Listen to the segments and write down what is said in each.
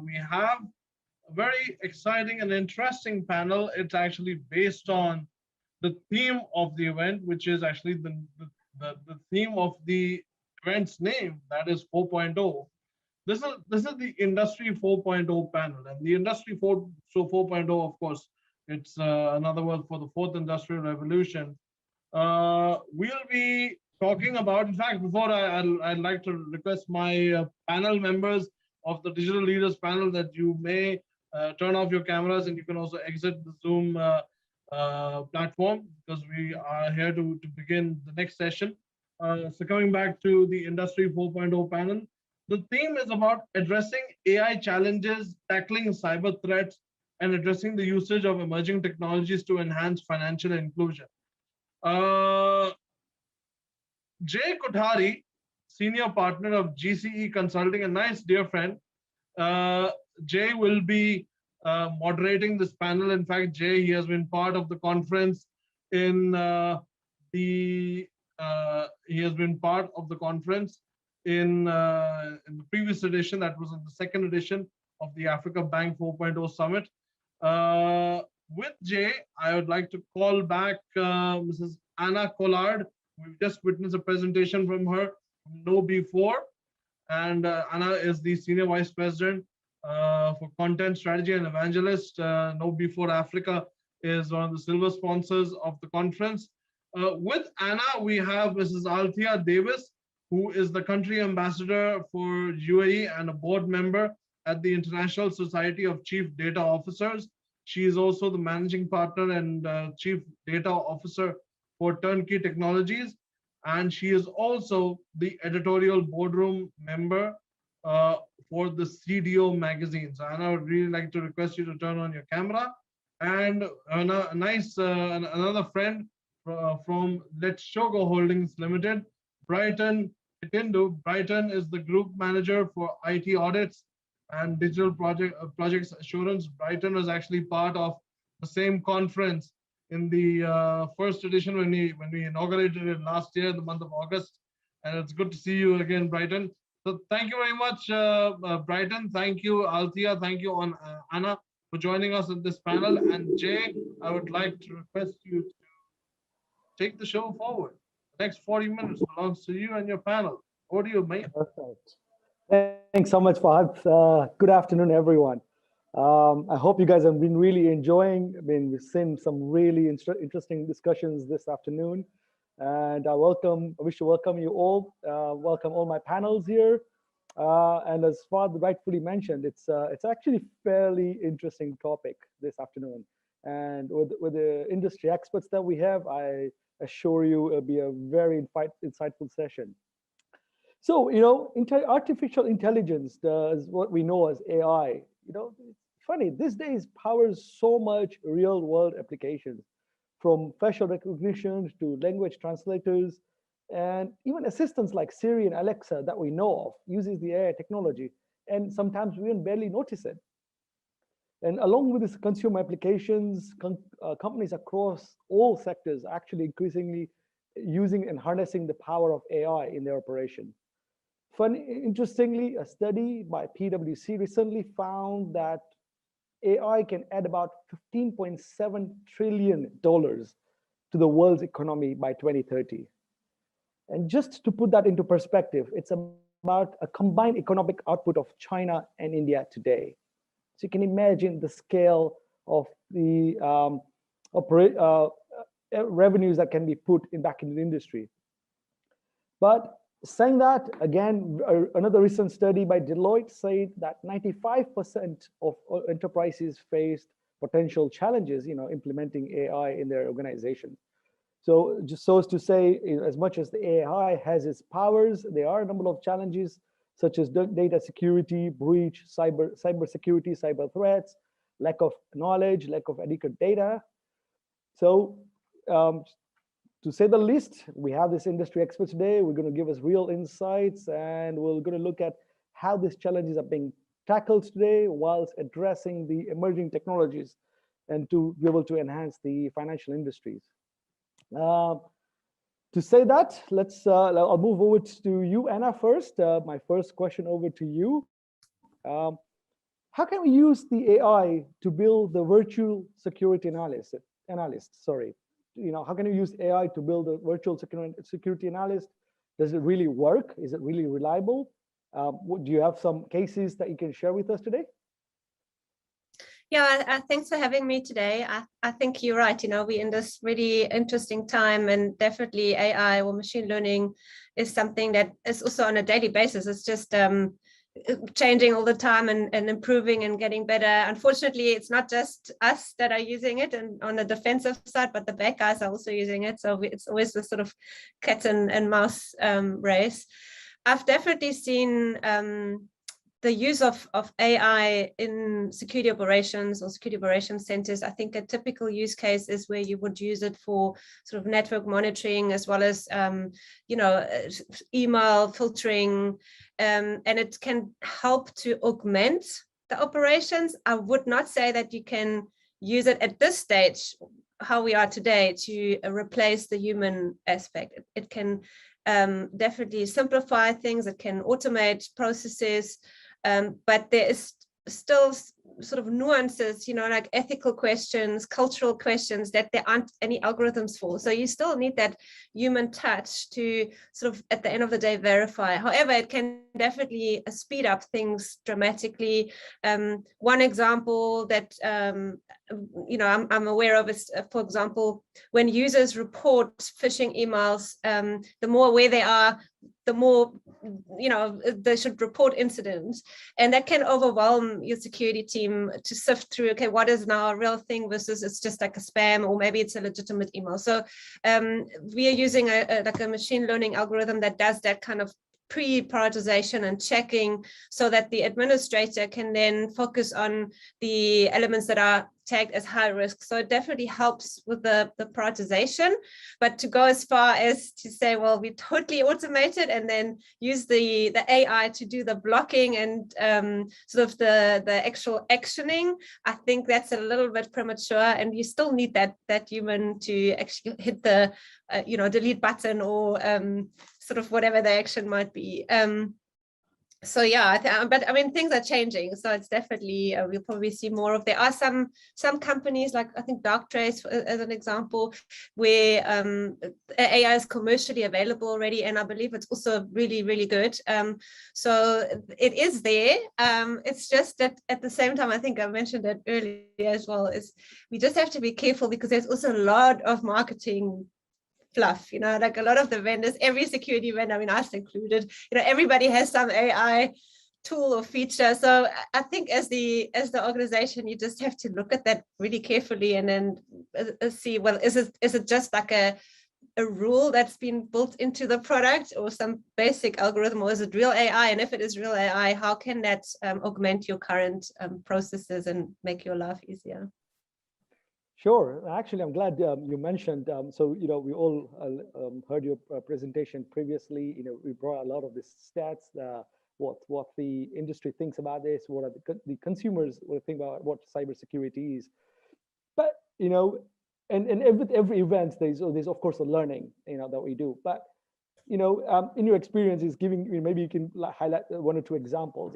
we have a very exciting and interesting panel. It's actually based on the theme of the event, which is actually the theme of the event's name, that is 4.0. This is the industry 4.0 panel, and the industry 4.0, of course, it's another word for the fourth industrial revolution. We'll be talking about, in fact, before I'd like to request my panel members of the Digital Leaders panel that you may turn off your cameras, and you can also exit the Zoom platform, because we are here to begin the next session. So coming back to the Industry 4.0 panel, the theme is about addressing AI challenges, tackling cyber threats, and addressing the usage of emerging technologies to enhance financial inclusion. Uh, Jay Kothari, senior partner of GCE Consulting, a nice dear friend. Uh, Jay will be moderating this panel. In fact, Jay, he has been part of the conference in the he has been part of the conference in the previous edition. That was in the second edition of the Africa Bank 4.0 Summit. With Jay, I would like to call back Mrs. Anna Collard. We've just witnessed a presentation from her from No Before, and Anna is the Senior Vice President for Content Strategy and Evangelist. No Before Africa is one of the silver sponsors of the conference. With Anna, we have Mrs. Althea Davis, who is the country ambassador for UAE and a board member at the International Society of Chief Data Officers. She is also the managing partner and chief data officer for Turnkey Technologies, and she is also the editorial boardroom member for the CDO magazine. So Anna, I would really like to request you to turn on your camera. And another friend from Let's Shogo Holdings Limited, Brighton Itindu. Brighton is the group manager for IT audits and digital projects assurance. Brighton was actually part of the same conference in the first edition when we inaugurated it last year in the month of August. And it's good to see you again, Brighton. So thank you very much, Brighton. Thank you, Althea. Thank you, Anna, for joining us in this panel. And Jay, I would like to request you to take the show forward. The next 40 minutes belongs to you and your panel. Over to you, mate. Perfect. Thanks so much, Fahad. Good afternoon, everyone. I hope you guys have been really enjoying. I mean, we've seen some really interesting discussions this afternoon. And I wish to welcome you all. Welcome all my panels here. And as Fahad rightfully mentioned, it's actually fairly interesting topic this afternoon. And with the industry experts that we have, I assure you it'll be a very insightful session. So, artificial intelligence does what we know as AI. It's funny, these days powers so much real world applications, from facial recognition to language translators, and even assistants like Siri and Alexa that we know of uses the AI technology, and sometimes we even barely notice it. And along with these consumer applications, companies across all sectors are actually increasingly using and harnessing the power of AI in their operation. Interestingly, a study by PwC recently found that AI can add about $15.7 trillion to the world's economy by 2030. And just to put that into perspective, it's about a combined economic output of China and India today. So you can imagine the scale of the revenues that can be put back in the industry. But saying that, again, another recent study by Deloitte said that 95% of enterprises faced potential challenges, implementing AI in their organization. So just so as to say, as much as the AI has its powers, there are a number of challenges such as data security, breach, cyber security, cyber threats, lack of knowledge, lack of adequate data. So to say the least, we have this industry expert today. We're going to give us real insights, and we're going to look at how these challenges are being tackled today whilst addressing the emerging technologies and to be able to enhance the financial industries. To say that, I'll move over to you, Anna, first. My first question over to you. how can we use the AI to build the virtual security analyst, sorry. How can you use AI to build a virtual security analyst? Does it really work? Is it really reliable? Do you have some cases that you can share with us today? Yeah, thanks for having me today. I think you're right. We're in this really interesting time, and definitely AI or machine learning is something that is also on a daily basis. It's just changing all the time and improving and getting better. Unfortunately, it's not just us that are using it and on the defensive side, but the bad guys are also using it. So it's always this sort of cat and mouse race. I've definitely seen the use of AI in security operations or security operations centers. I think a typical use case is where you would use it for sort of network monitoring, as well as email filtering, and it can help to augment the operations. I would not say that you can use it at this stage, how we are today, to replace the human aspect. It can definitely simplify things. It can automate processes. But there is still sort of nuances, like ethical questions, cultural questions that there aren't any algorithms for. So you still need that human touch to sort of, at the end of the day, verify. However, it can definitely speed up things dramatically. One example that I'm aware of is, for example, when users report phishing emails, the more aware they are, the more they should report incidents, and that can overwhelm your security team to sift through, okay, what is now a real thing versus it's just like a spam, or maybe it's a legitimate email. So we are using a machine learning algorithm that does that kind of pre-prioritization and checking, so that the administrator can then focus on the elements that are tagged as high risk. So it definitely helps with the prioritization, but to go as far as to say, well, we totally automate it and then use the AI to do the blocking and sort of the actual actioning, I think that's a little bit premature, and you still need that human to actually hit the delete button or sort of whatever the action might be. So yeah, but I mean, things are changing, so it's definitely we'll probably see more of. There are some companies, like I think Darktrace as an example, where AI is commercially available already, and I believe it's also really, really good. So it is there. It's just that at the same time, I think I mentioned that earlier as well, is we just have to be careful, because there's also a lot of marketing fluff, like a lot of the vendors, every security vendor, I mean, us included, everybody has some AI tool or feature. So I think as the organization, you just have to look at that really carefully, and then see, well, is it just like a rule that's been built into the product, or some basic algorithm, or is it real AI? And if it is real AI, how can that augment your current processes and make your life easier? Sure. Actually, I'm glad you mentioned. So, we all heard your presentation previously. We brought a lot of these stats, what the industry thinks about this, what are the consumers will think about what cybersecurity is. But, and with every event, there's of course a learning, that we do. But, in your experiences, maybe you can highlight one or two examples.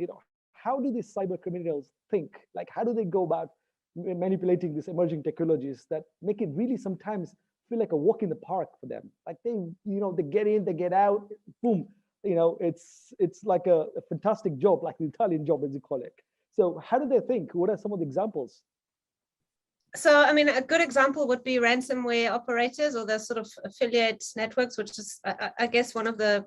How do these cyber criminals think? Like, how do they go about manipulating these emerging technologies that make it really sometimes feel like a walk in the park for them? Like they get in, they get out, boom. It's like a fantastic job, like the Italian job, as you call it. So how do they think? What are some of the examples? So, I mean, a good example would be ransomware operators, or the sort of affiliate networks, which is, I guess, one of the,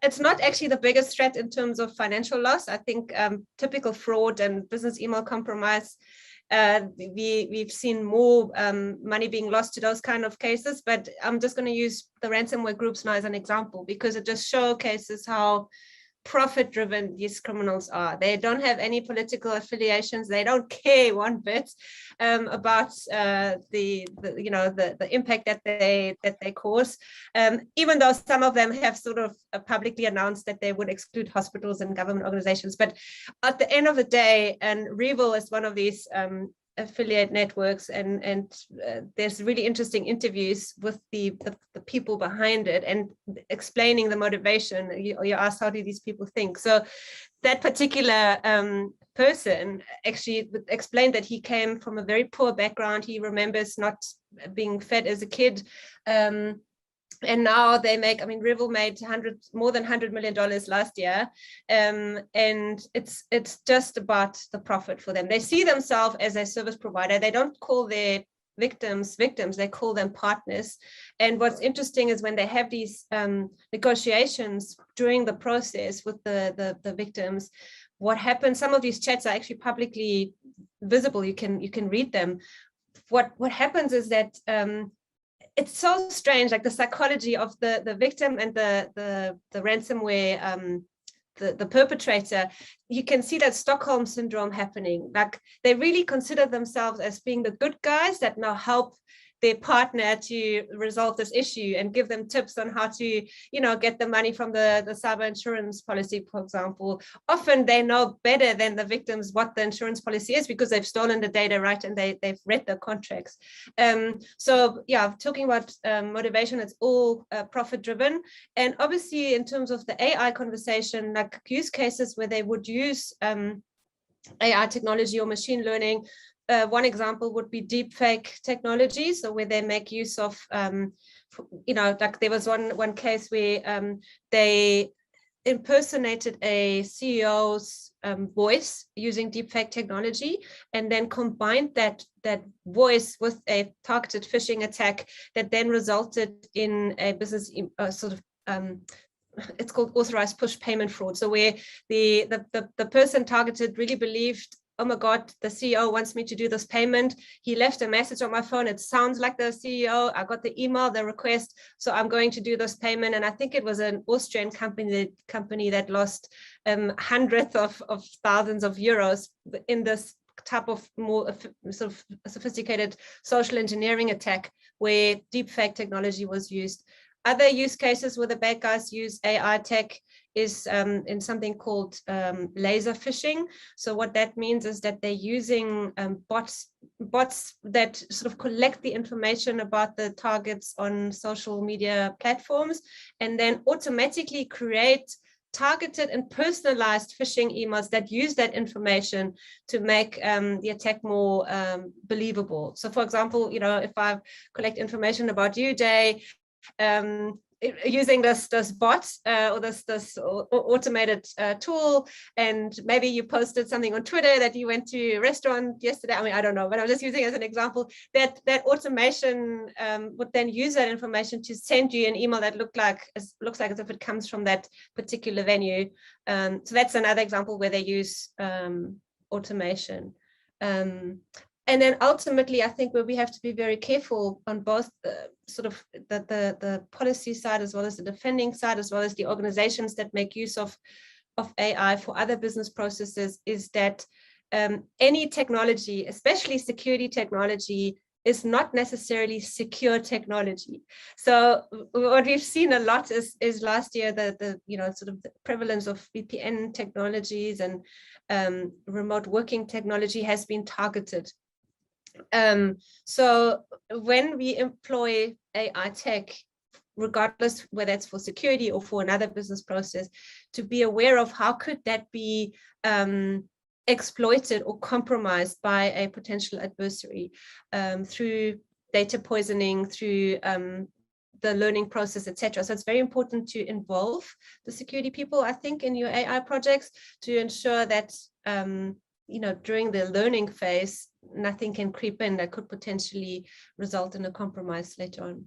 it's not actually the biggest threat in terms of financial loss. I think typical fraud and business email compromise, we've seen more money being lost to those kind of cases. But I'm just going to use the ransomware groups now as an example, because it just showcases how profit-driven these criminals are. They don't have any political affiliations. They don't care one bit about the impact that they cause. Even though some of them have sort of publicly announced that they would exclude hospitals and government organizations, but at the end of the day, and Revil is one of these affiliate networks, and there's really interesting interviews with the people behind it, and explaining the motivation. You ask, how do these people think? So that particular person actually explained that he came from a very poor background. He remembers not being fed as a kid. And now they make, I mean, Revel made more than $100 million last year. And it's just about the profit for them. They see themselves as a service provider. They don't call their victims, they call them partners. And what's interesting is when they have these negotiations during the process with the victims, what happens, some of these chats are actually publicly visible. You can read them. What happens is that it's so strange, like the psychology of the victim and the ransomware, the perpetrator. You can see that Stockholm syndrome happening. Like they really consider themselves as being the good guys that now help their partner to resolve this issue and give them tips on how to, get the money from the cyber insurance policy, for example. Often they know better than the victims what the insurance policy is because they've stolen the data, right? And they've read the contracts. So yeah, talking about motivation, it's all profit driven. And obviously in terms of the AI conversation, like use cases where they would use AI technology or machine learning. One example would be deepfake technology. So where they make use of, like there was one case where they impersonated a CEO's voice using deepfake technology, and then combined that voice with a targeted phishing attack that then resulted in a business it's called authorized push payment fraud. So where the person targeted really believed, oh my God, the CEO wants me to do this payment. He left a message on my phone. It sounds like the CEO. I got the email, the request. So I'm going to do this payment. And I think it was an Austrian company that lost hundreds of thousands of euros in this type of more sort of sophisticated social engineering attack where deepfake technology was used. Other use cases where the bad guys use AI tech is in something called laser phishing. So what that means is that they're using bots that sort of collect the information about the targets on social media platforms and then automatically create targeted and personalized phishing emails that use that information to make the attack more believable. So for example, if I collect information about you, Jay, using this bot or this automated tool, and maybe you posted something on Twitter that you went to a restaurant yesterday. I mean, I don't know, but I'm just using it as an example. That automation would then use that information to send you an email that looks like as if it comes from that particular venue. So that's another example where they use automation. And then ultimately, I think where we have to be very careful on both sort of the policy side as well as the defending side, as well as the organizations that make use of AI for other business processes, is that any technology, especially security technology, is not necessarily secure technology. So what we've seen a lot is last year the sort of the prevalence of VPN technologies and remote working technology has been targeted. So when we employ AI tech, regardless whether it's for security or for another business process, to be aware of how could that be exploited or compromised by a potential adversary through data poisoning, through the learning process, etc. So it's very important to involve the security people, I think, in your AI projects to ensure that during the learning phase, nothing can creep in that could potentially result in a compromise later on.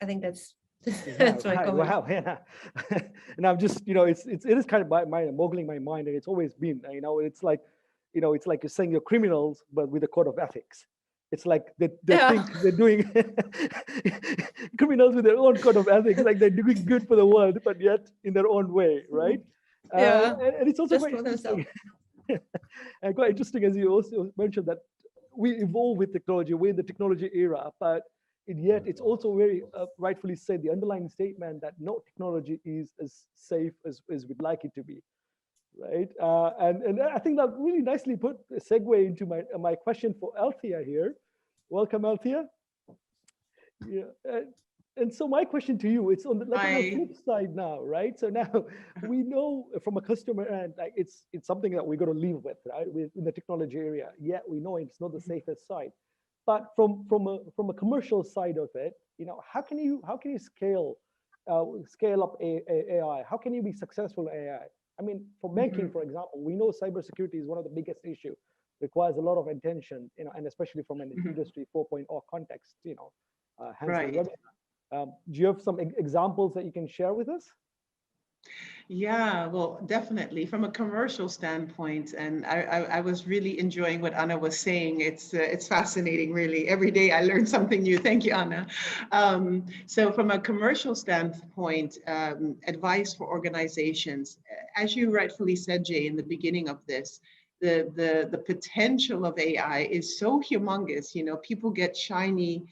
I think that's my comment. Wow, yeah. And I'm just, it is kind of boggling my mind, and it's always been, it's like you're saying you're criminals, but with a code of ethics. It's like they think they're doing criminals with their own code of ethics, like they're doing good for the world, but yet in their own way, right? Yeah, and it's also just very for themselves. And quite interesting, as you also mentioned, that we evolve with technology. We're in the technology era, but yet it's also very rightfully said, the underlying statement that no technology is as safe as we'd like it to be, right? And I think that really nicely put a segue into my question for Althea here. Welcome, Althea. Yeah. And so my question to you, it's on the, like on the I flip side now, right? So now we know from a customer end, like it's something that we're going to live with, right? In the technology area. Yeah, we know it's not the safest side, but from a commercial side of it, how can you scale up AI? How can you be successful in AI? I mean, for banking, Mhm. for example, we know cybersecurity is one of the biggest issue, requires a lot of attention, and especially from an Mhm. industry 4.0 context, hence the Right. webinar. Do you have some examples that you can share with us? Yeah, well, definitely from a commercial standpoint, and I was really enjoying what Anna was saying. It's fascinating, really. Every day I learn something new. Thank you, Anna. So from a commercial standpoint, advice for organizations, as you rightfully said, Jay, in the beginning of this, the potential of AI is so humongous. You know, people get shiny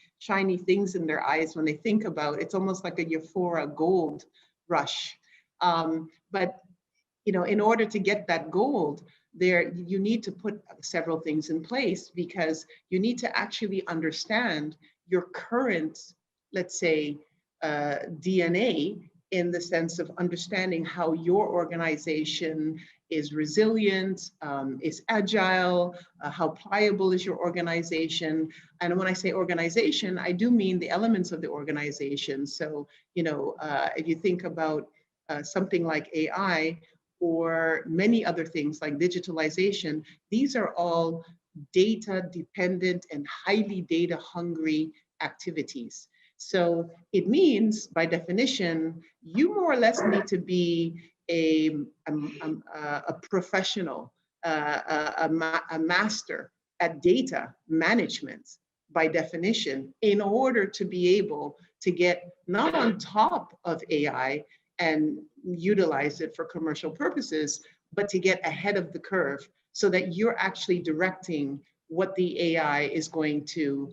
things in their eyes when they think about it. It's almost like a euphoria gold rush. But in order to get that gold, there you need to put several things in place, because you need to actually understand your current, let's say, DNA, in the sense of understanding how your organization is resilient, is agile, how pliable is your organization. And when I say organization, I do mean the elements of the organization. So, if you think about something like AI or many other things like digitalization, these are all data dependent and highly data hungry activities. So it means, by definition, you more or less need to be a professional, a master at data management, by definition, in order to be able to get not on top of AI and utilize it for commercial purposes, but to get ahead of the curve, so that you're actually directing what the AI is going to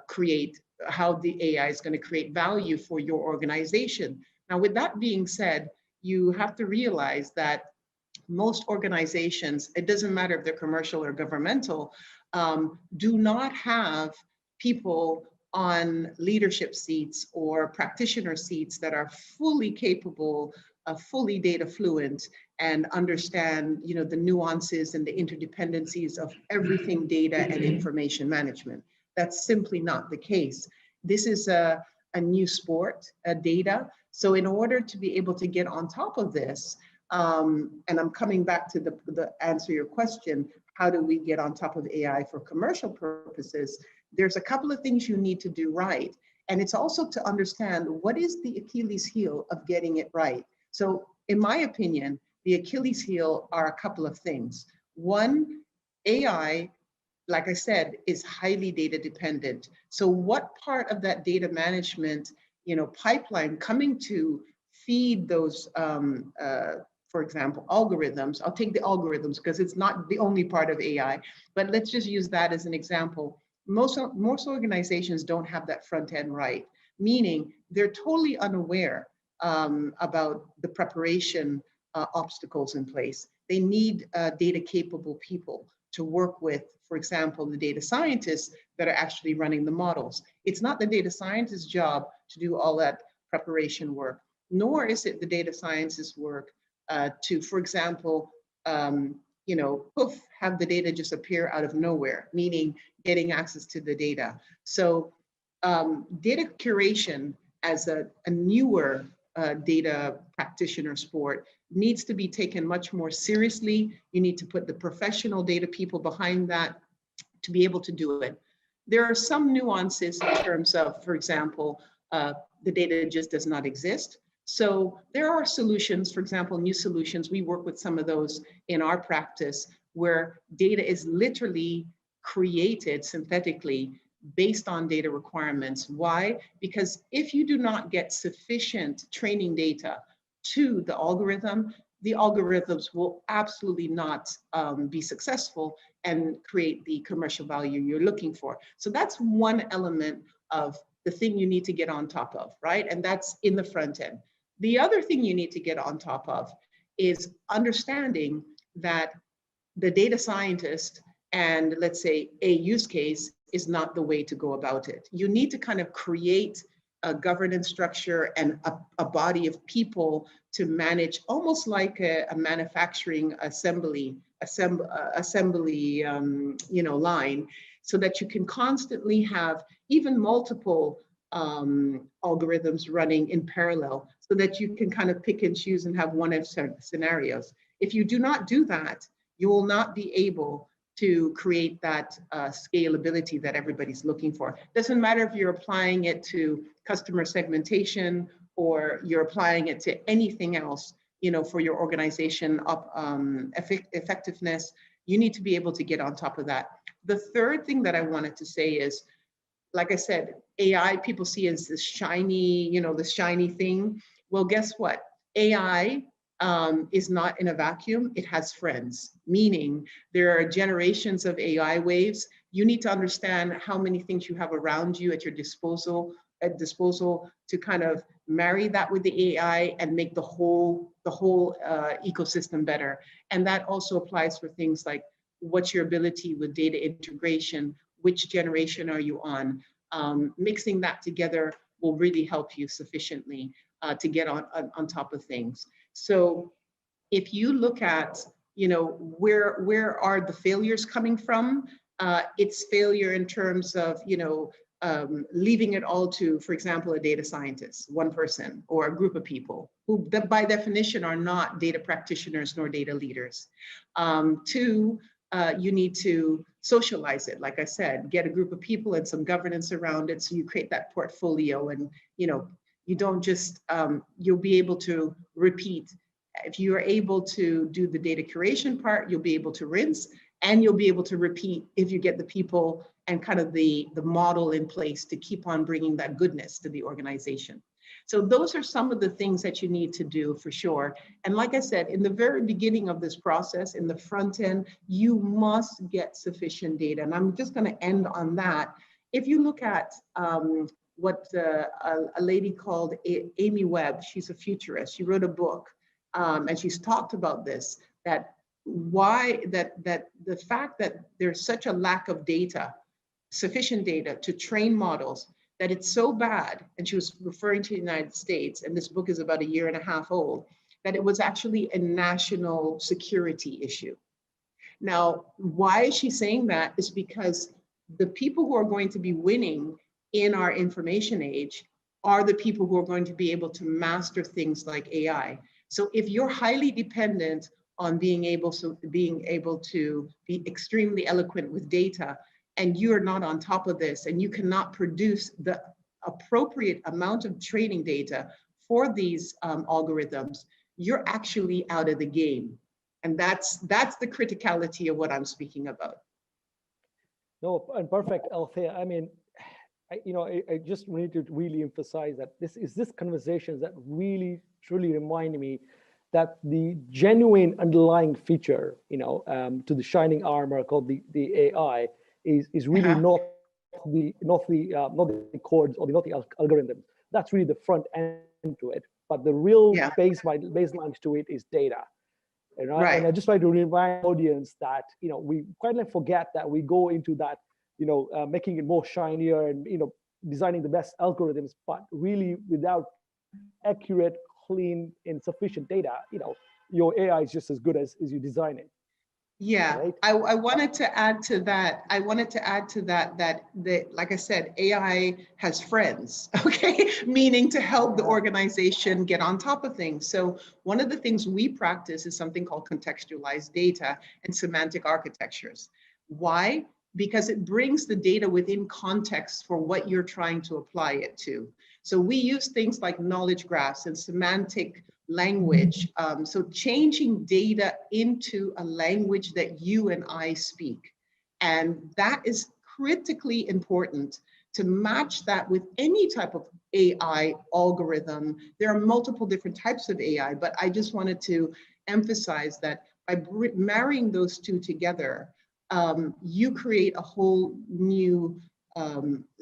create, how the AI is going to create value for your organization. Now, with that being said, you have to realize that most organizations, it doesn't matter if they're commercial or governmental, do not have people on leadership seats or practitioner seats that are fully capable, fully data fluent, and understand, the nuances and the interdependencies of everything data and information management. That's simply not the case. This is a new sport, data. So in order to be able to get on top of this, and I'm coming back to the answer your question, how do we get on top of AI for commercial purposes? There's a couple of things you need to do right. And it's also to understand what is the Achilles heel of getting it right. So in my opinion, the Achilles heel are a couple of things. One, AI, like I said, is highly data dependent. So what part of that data management, pipeline coming to feed those, for example, algorithms. I'll take the algorithms because it's not the only part of AI, but let's just use that as an example. Most organizations don't have that front end right, meaning they're totally unaware about the preparation obstacles in place. They need data capable people to work with, for example, the data scientists that are actually running the models. It's not the data scientist's job to do all that preparation work, nor is it the data scientist's work to, for example, poof, have the data just appear out of nowhere, meaning getting access to the data. So data curation as a newer data practitioner sport needs to be taken much more seriously. You need to put the professional data people behind that to be able to do it. There are some nuances in terms of, for example, the data just does not exist. So there are solutions, for example, new solutions. We work with some of those in our practice, where data is literally created synthetically based on data requirements. Why? Because if you do not get sufficient training data to the algorithms will absolutely not be successful and create the commercial value you're looking for. So that's one element of the thing you need to get on top of, right? And that's in the front end. The other thing you need to get on top of is understanding that the data scientist and, let's say, a use case is not the way to go about it. You need to kind of create a governance structure and a body of people to manage, almost like a manufacturing assembly line, so that you can constantly have even multiple algorithms running in parallel, so that you can kind of pick and choose and have one of scenarios. If you do not do that, you will not be able to create that scalability that everybody's looking for. Doesn't matter if you're applying it to customer segmentation or you're applying it to anything else, you know, for your organization effectiveness, you need to be able to get on top of that. The third thing that I wanted to say is, like I said, AI, people see as this shiny, you know, this shiny thing. Well, guess what? AI is not in a vacuum. It has friends, meaning there are generations of AI waves. You need to understand how many things you have around you at your disposal to kind of marry that with the AI and make the whole ecosystem better. And that also applies for things like, what's your ability with data integration? Which generation are you on? Mixing that together will really help you sufficiently to get on top of things. So if you look at, you know, where are the failures coming from? It's failure in terms of, you know, leaving it all to, for example, a data scientist, one person, or a group of people who by definition are not data practitioners nor data leaders. Two, you need to socialize it. Like I said, get a group of people and some governance around it, so you create that portfolio, and, you know, you don't just, you'll be able to repeat. If you are able to do the data curation part, you'll be able to rinse, and you'll be able to repeat if you get the people and kind of the model in place to keep on bringing that goodness to the organization. So those are some of the things that you need to do for sure. And like I said, in the very beginning of this process, in the front end, you must get sufficient data. And I'm just going to end on that. If you look at what a lady called Amy Webb, she's a futurist. She wrote a book, and she's talked about this, that the fact that there's such a lack of data, sufficient data to train models, that it's so bad, and she was referring to the United States, and this book is about 1.5 years old, that it was actually a national security issue. Now, why is she saying that? Is because the people who are going to be winning in our information age are the people who are going to be able to master things like AI. So if you're highly dependent on being able to be extremely eloquent with data, and you're not on top of this, and you cannot produce the appropriate amount of training data for these algorithms, you're actually out of the game. And that's the criticality of what I'm speaking about. No, and perfect, Althea. I mean, I just need to really emphasize that this conversations that really, truly remind me that the genuine underlying feature, to the shining armor called the AI is really not the codes or not the algorithms. That's really the front end to it. But the real baseline to it is data. Right. And I just try to remind the audience that we quite forget that we go into that making it more shinier and designing the best algorithms, but really without accurate, clean, and sufficient data, your AI is just as good as you design it. Yeah, right? I wanted to add to that. That like I said, AI has friends, okay? Meaning to help the organization get on top of things. So one of the things we practice is something called contextualized data and semantic architectures. Why? Because it brings the data within context for what you're trying to apply it to. So we use things like knowledge graphs and semantic language. So changing data into a language that you and I speak. And that is critically important to match that with any type of AI algorithm. There are multiple different types of AI, but I just wanted to emphasize that by marrying those two together, you create a whole new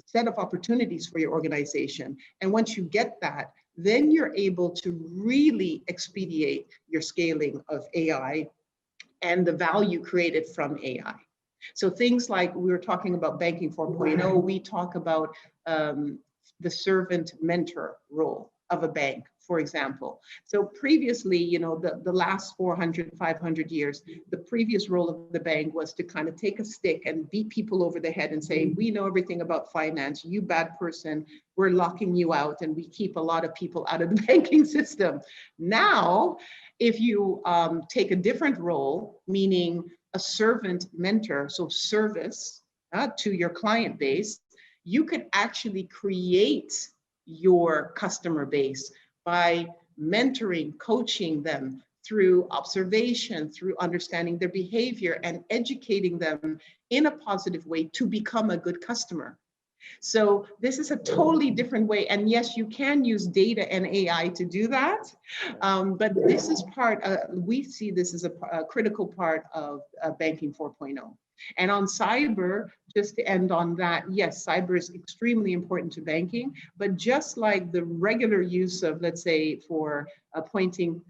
set of opportunities for your organization. And once you get that, then you're able to really expedite your scaling of AI and the value created from AI. So things like we were talking about banking 4.0, we talk about the servant mentor role of a bank, for example. So previously, you know, the last 400, 500 years, the previous role of the bank was to kind of take a stick and beat people over the head and say, we know everything about finance, you bad person, we're locking you out, and we keep a lot of people out of the banking system. Now, if you take a different role, meaning a servant mentor, so service to your client base, you could actually create your customer base by mentoring, coaching them through observation, through understanding their behavior, and educating them in a positive way to become a good customer. So this is a totally different way. And yes, you can use data and AI to do that. But this is we see this as a critical part of Banking 4.0. And on cyber, just to end on that, yes, cyber is extremely important to banking, but just like the regular use of, let's say, for pointing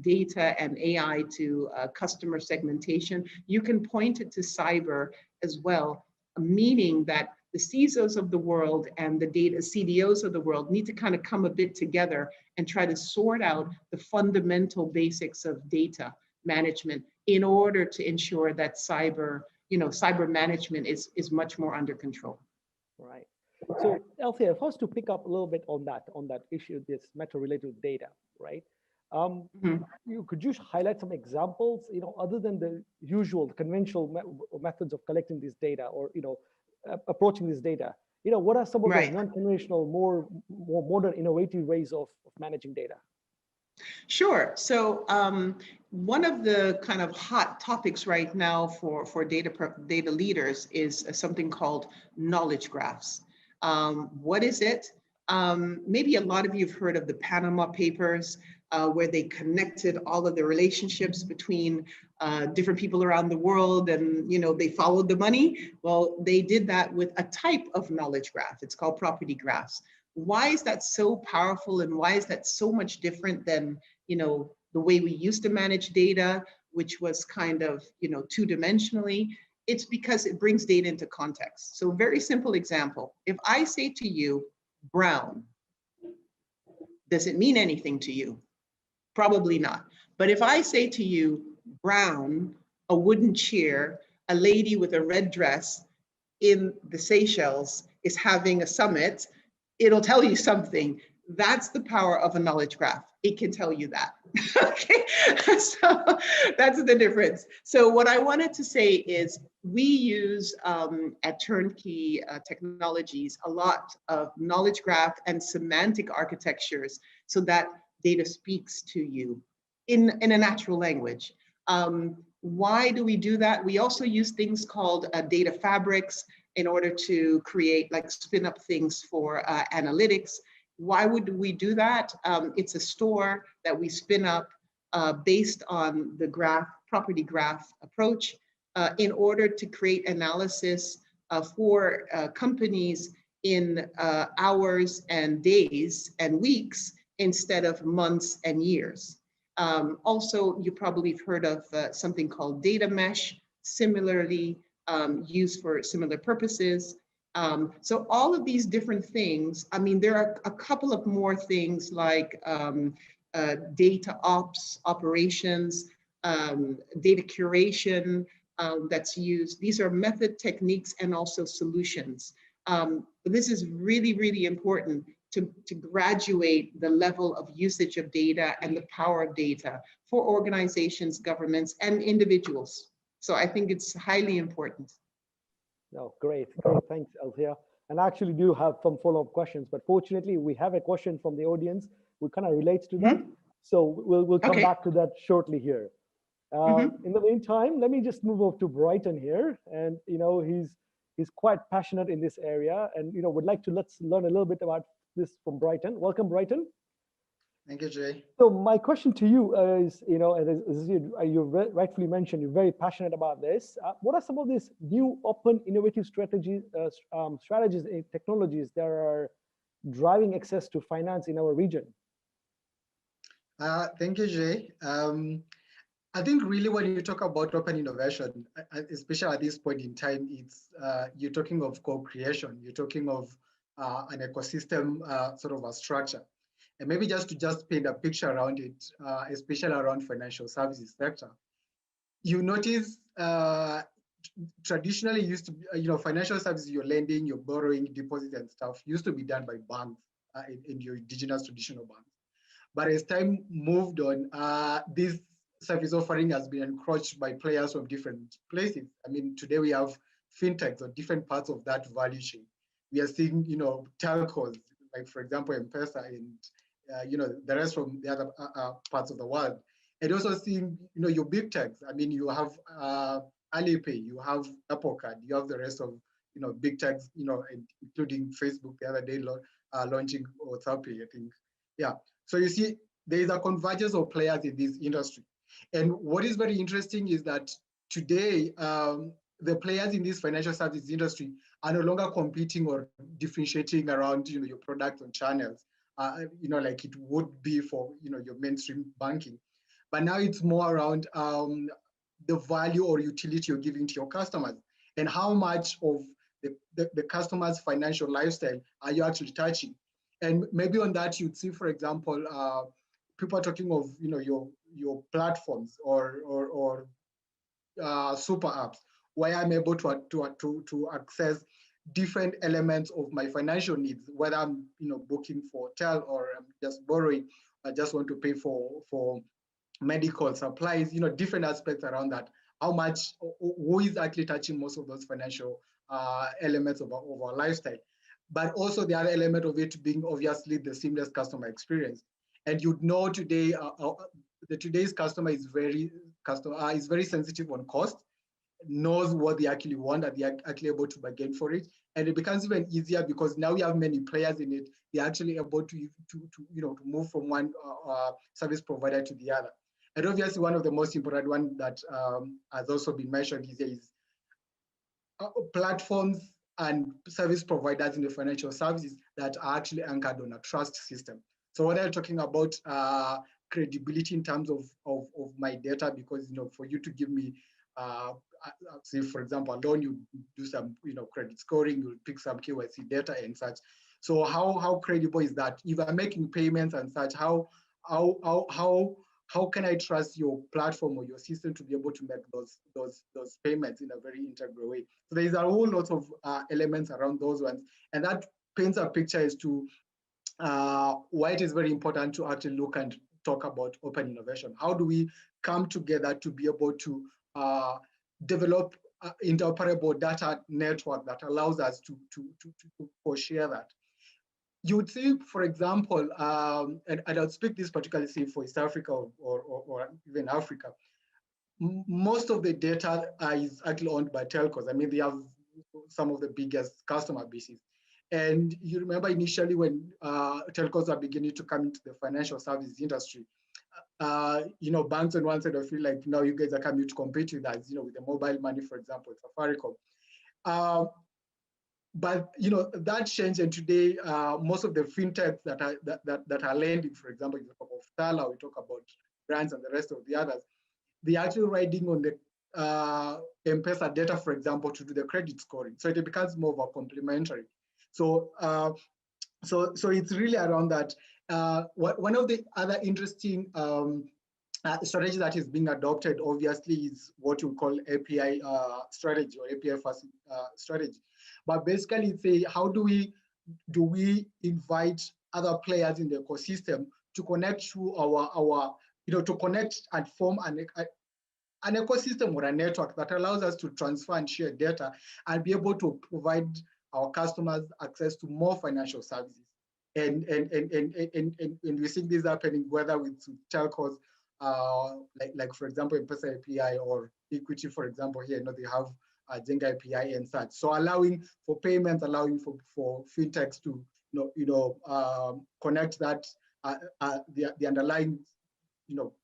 data and AI to customer segmentation, you can point it to cyber as well, meaning that the CISOs of the world and the data CDOs of the world need to kind of come a bit together and try to sort out the fundamental basics of data management in order to ensure that cyber management is much more under control. Right. So Althea, if I was to pick up a little bit on that issue, this meta-related data, right? Could you highlight some examples, other than the usual conventional methods of collecting this data, or approaching this data? What are some of those non-conventional, more modern, innovative ways of managing data? Sure. So one of the kind of hot topics right now for data leaders is something called knowledge graphs. What is it? Maybe a lot of you have heard of the Panama Papers, where they connected all of the relationships between different people around the world, and they followed the money. Well, they did that with a type of knowledge graph. It's called property graphs. Why is that so powerful, and why is that so much different than the way we used to manage data, which was kind of two-dimensionally? It's because it brings data into context. So very simple example. If I say to you, brown, does it mean anything to you? Probably not. But if I say to you, brown, a wooden chair, a lady with a red dress in the Seychelles is having a summit, it'll tell you something. That's the power of a knowledge graph. It can tell you that. Okay, so that's the difference. So what I wanted to say is we use at Turnkey Technologies a lot of knowledge graph and semantic architectures so that data speaks to you in a natural language. Why do we do that? We also use things called data fabrics in order to create, like, spin up things for analytics. Why would we do that? It's a store that we spin up based on the property graph approach in order to create analysis for companies in hours and days and weeks instead of months and years. Also, you probably have heard of something called data mesh, similarly used for similar purposes. So all of these different things, I mean, there are a couple of more things like data ops, operations, data curation that's used. These are method, techniques, and also solutions. This is really, really important to graduate the level of usage of data and the power of data for organizations, governments, and individuals. So I think it's highly important. No, great. Thanks, Althea. And I actually do have some follow-up questions, but fortunately we have a question from the audience which kind of relates to that. So we'll come back to that shortly here. In the meantime, let me just move over to Brighton here. And he's quite passionate in this area, and would like to let's learn a little bit about this from Brighton. Welcome, Brighton. Thank you, Jay. So my question to you is, as you rightfully mentioned, you're very passionate about this. What are some of these new open innovative strategies and technologies that are driving access to finance in our region? Thank you, Jay. I think really when you talk about open innovation, especially at this point in time, it's you're talking of co-creation. You're talking of an ecosystem sort of a structure. And maybe just to paint a picture around it, especially around financial services sector, you notice traditionally used to be, financial services, your lending, your borrowing, deposits and stuff used to be done by banks in your indigenous traditional banks. But as time moved on, this service offering has been encroached by players from different places. I mean, today we have fintechs on different parts of that value chain. We are seeing, telcos, like for example, M-Pesa and, the rest from the other parts of the world. And also seeing, your big techs. I mean, you have Alipay, you have Apple Card, you have the rest of, big techs, including Facebook the other day launching WhatsApp, I think. Yeah. So you see, there is a convergence of players in this industry. And what is very interesting is that today, the players in this financial services industry are no longer competing or differentiating around, your products and channels, like it would be for, your mainstream banking. But now it's more around the value or utility you're giving to your customers and how much of the customer's financial lifestyle are you actually touching. And maybe on that, you'd see, for example, people are talking of, your platforms or super apps where I'm able to access different elements of my financial needs, whether I'm, booking for hotel or I'm just borrowing, I just want to pay for medical supplies, different aspects around that. How much, who is actually touching most of those financial elements of our lifestyle. But also the other element of it being obviously the seamless customer experience. And you'd know today, today's customer is very sensitive on cost, knows what they actually want, and they're actually able to bargain for it. And it becomes even easier because now we have many players in it. They're actually able to move from one service provider to the other. And obviously, one of the most important one that has also been mentioned is platforms and service providers in the financial services that are actually anchored on a trust system. So when I'm talking about credibility in terms of my data, because for you to give me, say for example, a loan, you do some credit scoring, you'll pick some KYC data and such. So how credible is that? If I'm making payments and such, how can I trust your platform or your system to be able to make those payments in a very integral way? So there's a whole lot of elements around those ones, and that paints a picture as to why it is very important to actually look and talk about open innovation. How do we come together to be able to develop interoperable data network that allows us to share that? You would see, for example, and I'll speak this particularly say for East Africa or even Africa, most of the data is actually owned by telcos. I mean, they have some of the biggest customer bases. And you remember initially when telcos are beginning to come into the financial services industry, banks on one side feel like, now you guys are coming to compete with us, with the mobile money, for example, Safaricom. But that changed, and today most of the fintechs that are lending, for example, you talk of Tala, we talk about brands and the rest of the others, they're actually riding on the M-Pesa data, for example, to do the credit scoring. So it becomes more of a complementary. So so it's really around that. One of the other interesting strategy that is being adopted, obviously, is what you call API strategy or API first strategy. But basically, it's how do we invite other players in the ecosystem to connect to our to connect and form an ecosystem or a network that allows us to transfer and share data and be able to provide our customers access to more financial services. And we see this happening whether with telcos, like for example, M-Pesa API or Equity, for example, here, they have Jenga API and such. So allowing for payments, allowing for fintechs to connect that the underlying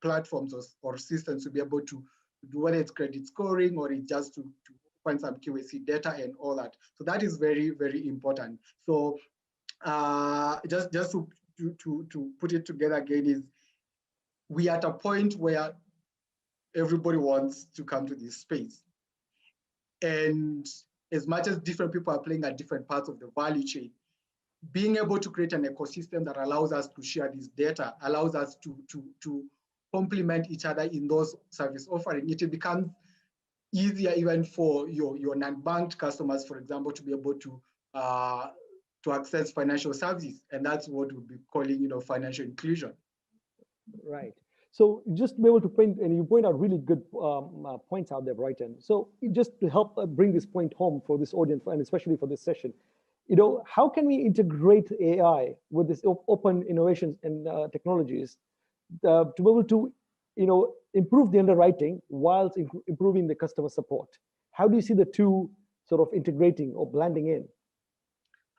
platforms or systems to be able to do whether it's credit scoring or it's just to find some KYC data and all that. So that is very, very important. So just to put it together again, is we are at a point where everybody wants to come to this space. And as much as different people are playing at different parts of the value chain, being able to create an ecosystem that allows us to share this data, allows us to complement each other in those service offering, it becomes easier even for your non-banked customers, for example, to be able to access financial services, and that's what we'll be calling, financial inclusion. Right. So just to be able to point, and you point out really good points out there, Brighton. So just to help bring this point home for this audience, and especially for this session, how can we integrate AI with this open innovations and technologies to be able to, improve the underwriting whilst improving the customer support? How do you see the two sort of integrating or blending in?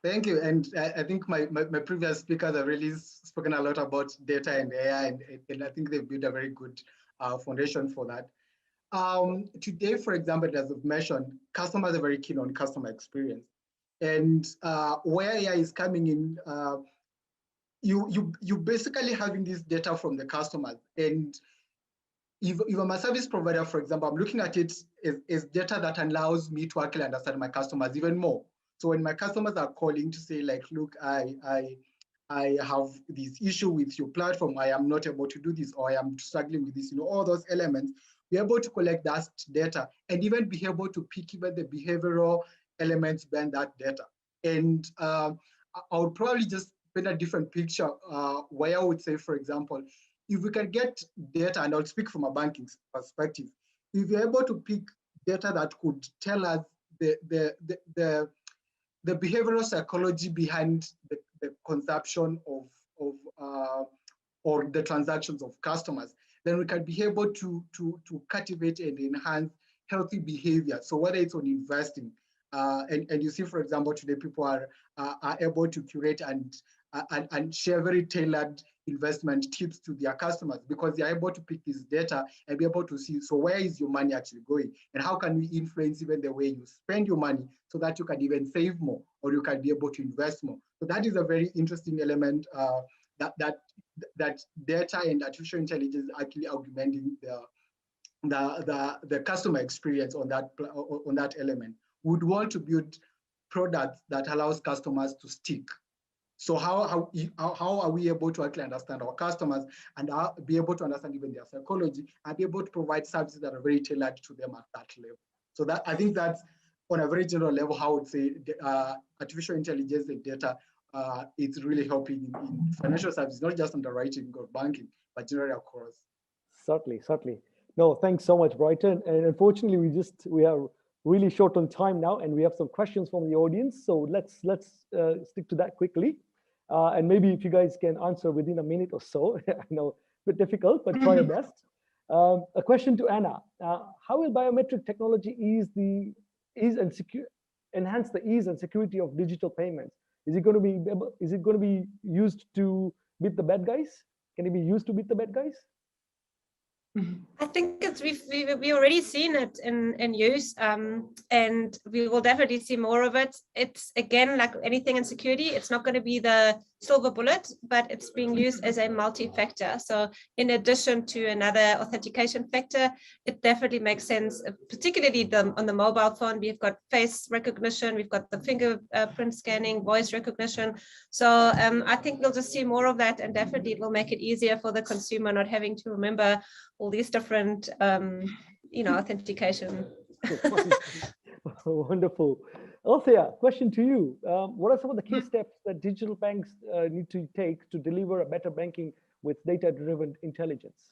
Thank you. And I think my previous speakers have really spoken a lot about data and AI, and I think they've built a very good foundation for that. Today, for example, as I've mentioned, customers are very keen on customer experience. And where AI is coming in, you basically having this data from the customers. And if I'm a service provider, for example, I'm looking at it as data that allows me to actually understand my customers even more. So when my customers are calling to say, like, look, I have this issue with your platform, I am not able to do this, or I am struggling with this, all those elements, be able to collect that data and even be able to pick even the behavioral elements behind that data. And I would probably just paint a different picture where I would say, for example, if we can get data, and I'll speak from a banking perspective, if you're able to pick data that could tell us the behavioral psychology behind the consumption of or the transactions of customers, then we can be able to cultivate and enhance healthy behavior. So whether it's on investing, and you see, for example, today people are able to curate and share very tailored investment tips to their customers, because they're able to pick this data and be able to see, so where is your money actually going, and how can we influence even the way you spend your money so that you can even save more, or you can be able to invest more. So that is a very interesting element that data and artificial intelligence actually augmenting the customer experience on that element. Would want to build products that allows customers to stick. So how are we able to actually understand our customers and be able to understand even their psychology and be able to provide services that are very tailored to them at that level? So that, I think that's on a very general level how I would say artificial intelligence and data it's really helping in financial services, not just underwriting or banking, but generally across. Certainly. No, thanks so much, Brighton. And unfortunately, we are really short on time now, and we have some questions from the audience. So let's stick to that quickly. And maybe if you guys can answer within a minute or so. I know a bit difficult, but try your best. A question to Anna: how will biometric technology enhance the ease and security of digital payments? Is it going to be used to beat the bad guys? Can it be used to beat the bad guys? I think we've already seen it in use, and we will definitely see more of it. It's, again, like anything in security, it's not going to be the silver bullet, but it's being used as a multi-factor. So in addition to another authentication factor, it definitely makes sense, particularly on the mobile phone. We've got face recognition, we've got the fingerprint scanning, voice recognition. So I think we'll just see more of that, and definitely it will make it easier for the consumer, not having to remember all these different authentication. Wonderful. Althea, question to you. What are some of the key steps that digital banks need to take to deliver a better banking with data-driven intelligence?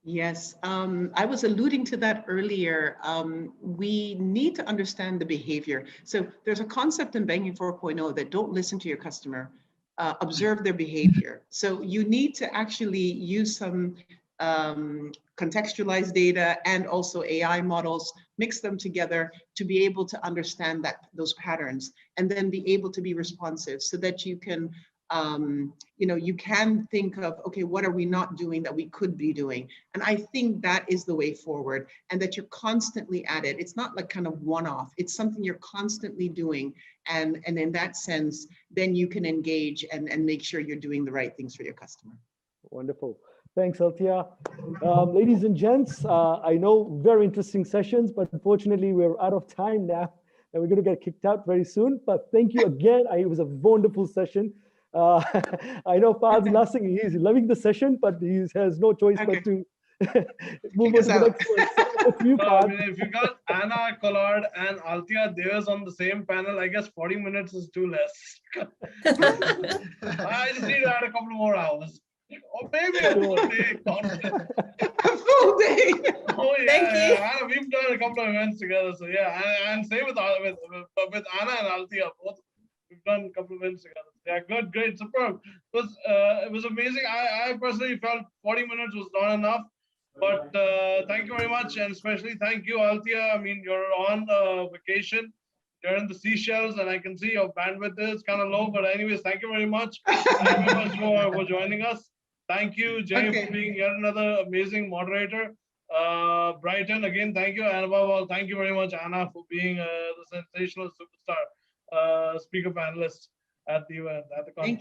Yes, I was alluding to that earlier. We need to understand the behavior. So there's a concept in Banking 4.0 that don't listen to your customer, observe their behavior. So you need to actually use some contextualized data and also AI models, mix them together to be able to understand those patterns, and then be able to be responsive so that you can, you can think of, okay, what are we not doing that we could be doing? And I think that is the way forward, and that you're constantly at it. It's not like kind of one-off. It's something you're constantly doing. And in that sense, then you can engage and make sure you're doing the right things for your customer. Wonderful. Thanks, Althea. Ladies and gents, I know very interesting sessions, but unfortunately we're out of time now. and we're going to get kicked out very soon. But thank you again. It was a wonderful session. I know Fahad's laughing. He's loving the session, but he has no choice but to move on to the next one. So with you, No, I Fahad. mean, if you got Anna Collard and Althea Davis on the same panel, I guess 40 minutes is too less. I just need to add a couple more hours. Or maybe a full day conference. A full day. Oh yeah, Thank you. yeah. Anna, we've done a couple of events together, so yeah, and same with Anna and Althea, both we've done a couple of events together. Yeah, good, great, superb. It was amazing. I personally felt 40 minutes was not enough, but thank you very much, and especially thank you, Althea. I mean, you're on vacation. You're in the Seychelles, and I can see your bandwidth is kind of low. But anyways, thank you very much. Thank you very much for joining us. Thank you, Jay, Okay. for being yet another amazing moderator. Brighton, again, thank you. And above all, thank you very much, Anna, for being the sensational superstar speaker panelist at the event, at the conference. Thank you.